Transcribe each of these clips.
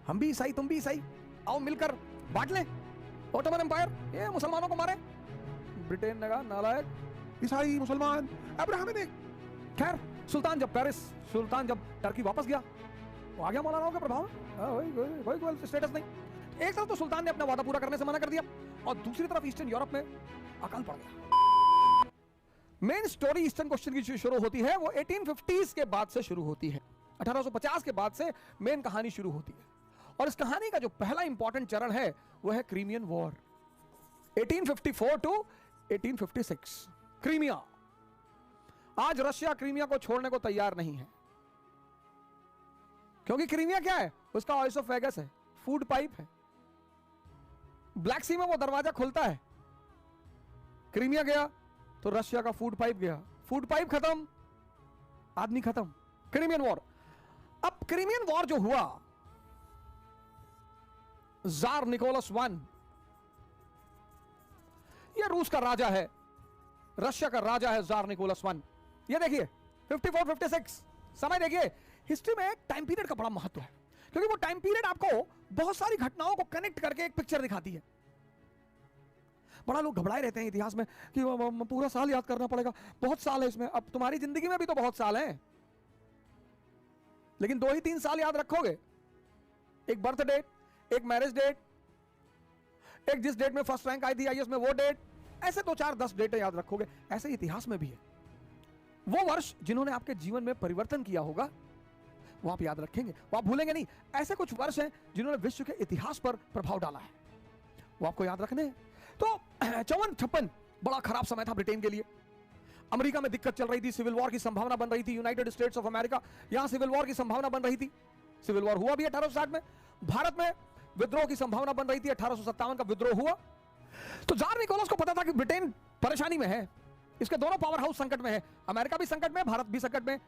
हम भी ईसाई तुम भी ईसाई, आओ मिलकर बांट लें ऑटोमन एम्पायर, ये मुसलमानों को मारे। ब्रिटेन ने कहा नालायक, ईसाई मुसलमान अब्राहमिक। खैर सुल्तान जब टर्की वापस गया, वो आ गया मौलानाओं के प्रभाव में, कोई स्टेटस नहीं। एक तरफ तो सुल्तान ने अपना वादा पूरा करने से मना कर दिया और दूसरी तरफ ईस्टर्न यूरोप में अकाल पड़ गया। मेन स्टोरी ईस्टर्न क्वेश्चन की शुरू होती है वो 1850s के बाद से शुरू होती है। 1850 के बाद से मेन कहानी शुरू होती है और इस कहानी का जो पहला इंपॉर्टेंट चरण है वो है क्रीमियन वॉर 1854 टू 1856। क्रीमिया, आज रशिया क्रीमिया को छोड़ने को तैयार नहीं है, क्योंकि क्रीमिया क्या है, उसका ऑइसोफेगस है, फूड पाइप है। ब्लैक सी में वो दरवाजा खुलता है, क्रीमिया गया तो रशिया का फूड पाइप गया, फूड पाइप खत्म, आदमी खत्म। Crimean war. अब क्रीमियन वॉर जो हुआ, जार निकोलस वन, ये रूस का राजा है, रशिया का राजा है जार निकोलस वन। ये देखिए 54-56 समय देखिए। हिस्ट्री में टाइम पीरियड का बड़ा महत्व है, क्योंकि वो टाइम पीरियड आपको बहुत सारी घटनाओं को कनेक्ट करके एक पिक्चर दिखाती है। बड़ा लोग घबराए रहते हैं इतिहास में कि पूरा साल याद करना पड़ेगा, बहुत साल है इसमें। अब तुम्हारी जिंदगी में भी तो बहुत साल हैं, लेकिन 2 ही 3 साल याद रखोगे, एक बर्थ डेट, एक मैरिज डेट, एक जिस डेट में फर्स्ट रैंक आई थी आईएएस में वो डेट, ऐसे 2-4-10 डेटें याद रखोगे। ऐसे इतिहास में भी है, वो वर्ष जिन्होंने आपके जीवन में परिवर्तन किया होगा वो आप याद रखेंगे, वो आप भूलेंगे नहीं। ऐसे कुछ वर्ष हैं जिन्होंने विश्व के इतिहास पर प्रभाव डाला है, वो आपको याद रखने हैं। तो 54-56 बड़ा खराब समय था ब्रिटेन के लिए। अमेरिका में दिक्कत चल रही थी, सिविल वॉर की संभावना बन रही थी। यूनाइटेड स्टेट्स ऑफ अमेरिका, यहां सिविल वॉर की संभावना बन रही थी। सिविल वॉर हुआ भी 1860 में। भारत में विद्रोह की संभावना बन रही थी, 1857 का विद्रोह हुआ। तो जार निकोलस को पता था कि ब्रिटेन परेशानी में है, इसके दोनों पावर हाउस संकट में है, अमेरिका भी संकट में, भारत भी संकट में।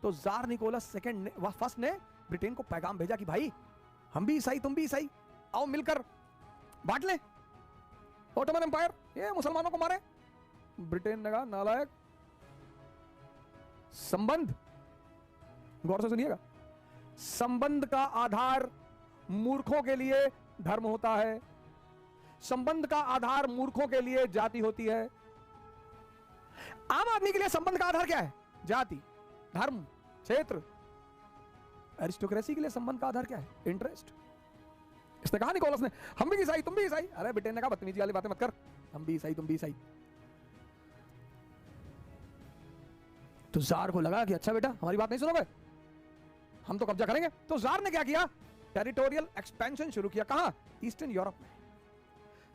तो जार निकोलस फर्स्ट ने ब्रिटेन को पैगाम भेजा कि भाई हम भी ईसाई तुम भी ईसाई, आओ मिलकर बांट लें ऑटोमन एम्पायर, ये मुसलमानों को मारे। ब्रिटेन ने कहा नालायक, संबंध, गौर से सुनिएगा, संबंध का आधार मूर्खों के लिए धर्म होता है, संबंध का आधार मूर्खों के लिए जाति होती है। आम आदमी के लिए संबंध का आधार क्या है? जाति, धर्म, क्षेत्र। एरिस्टोक्रेसी के लिए संबंध का आधार क्या है? इंटरेस्ट। इसने कहा निकोलस ने, हम भी ईसाई तुम भी ईसाई। अरे ब्रिटेन ने कहा बदतमीजी वाली बातें मत कर, हम भी ईसाई तुम भी ईसाई। तो जार को लगा कि अच्छा बेटा हमारी बात नहीं सुनोगे, हम तो कब्जा करेंगे। तो जार ने क्या किया? टेरिटोरियल एक्सपेंशन शुरू किया। कहां? ईस्टर्न यूरोप में।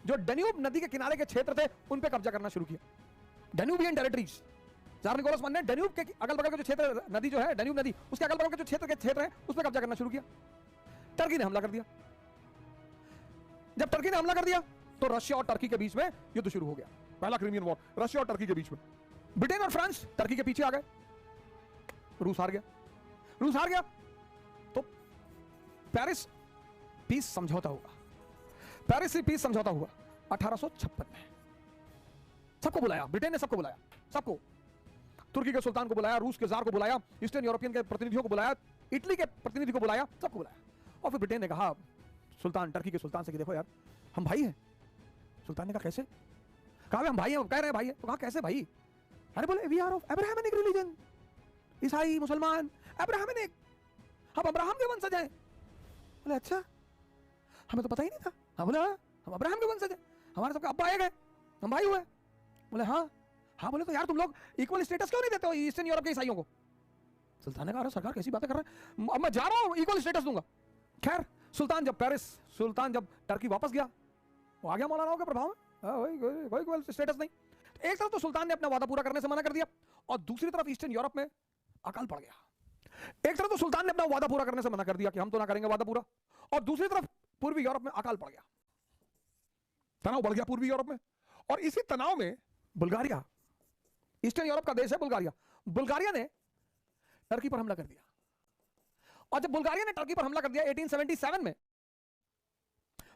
जो डैन्यूब नदी के किनारे के क्षेत्र थे उन पे कब्जा करना शुरू किया, डैन्यूबियन टेरिटरीज। जार निकोलस वन ने डैन्यूब के अगल बगल के जो क्षेत्र, नदी जो है डैन्यूब नदी, उसके अगल बगल के जो क्षेत्र है उस पर कब्जा करना शुरू किया। टर्की ने हमला कर दिया। जब टर्की ने हमला कर दिया तो रशिया और टर्की के बीच में युद्ध शुरू हो गया, पहला क्रीमियन वॉर, रशिया और टर्की के बीच में। ब्रिटेन और फ्रांस टर्की के पीछे आ गए, रूस हार गया। तो पेरिस पीस समझौता हुआ, पेरिस से पीस समझौता हुआ 1856 में। सबको बुलाया, ब्रिटेन ने सबको बुलाया, सबको, तुर्की के सुल्तान को बुलाया, रूस के जार को बुलाया, ईस्टर्न यूरोपियन के प्रतिनिधियों को बुलाया, इटली के प्रतिनिधि को बुलाया, सबको बुलाया। और फिर ब्रिटेन ने कहा सुल्तान, टर्की के सुल्तान से कि देखो यार हम भाई हैं। सुल्तान ने कहा कैसे? कहा हम भाई हैं, कह रहे हैं भाई हैं। तो कहा कैसे भाई? अरे बोले we are of Abrahamic religion, ईसाई मुसलमान अब्राहमिक, हम अब्राहम के वंशज हैं। बोले अच्छा, हमें तो पता ही नहीं था। हाँ बोले हाँ, हम अब्राहम के वंशज हैं, हमारे सबके अब्बा एक है, हम भाई हुए। बोले हाँ। बोले तो यार तुम लोग इक्वल स्टेटस क्यों नहीं देते हो ईस्टर्न यूरोप के ईसाइयों को? सुल्तान ने कहा सरकार कैसी बातें कर रहे हैं, अब मैं जा रहा हूं, इक्वल स्टेटस दूंगा। खैर सुल्तान जब टर्की वापस गया, वो आ गया मौलानाओं के प्रभाव में, कोई स्टेटस नहीं। एक तरफ तो सुल्तान ने अपना वादा पूरा करने से मना कर दिया और दूसरी तरफ ईस्टर्न यूरोप में अकाल पड़ गया। एक तरफ तो सुल्तान ने अपना वादा पूरा करने से मना कर दिया कि हम तो ना करेंगे वादा पूरा, और दूसरी तरफ पूर्वी यूरोप में अकाल पड़ गया, तनाव बढ़ गया पूर्वी यूरोप में। और इसी तनाव में बुल्गारिया, ईस्टर्न यूरोप का देश है बुल्गारिया ने टर्की पर हमला कर दिया। और जब बुल्गारिया ने टर्की पर हमला कर दिया 1877 में,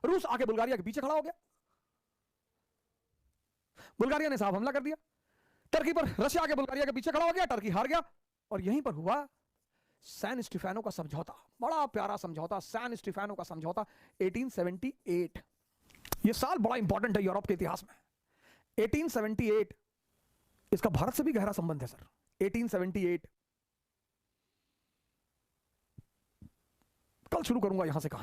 रूस आके बुल्गारिया के पीछे खड़ा हो गया। बुल्गारिया ने साहब हमला कर दिया टर्की पर, रशिया आके बुल्गारिया के पीछे खड़ा हो गया, टर्की हार गया। और यहीं पर हुआ सैन स्टीफेनो का समझौता, बड़ा प्यारा समझौता, सैन स्टीफेनो का समझौता 1878। ये साल बड़ा इंपॉर्टेंट है यूरोप के इतिहास में। 1878, इसका भारत से भी गहरा संबंध है सर। 1878, कल शुरू करूंगा यहां से कहानी।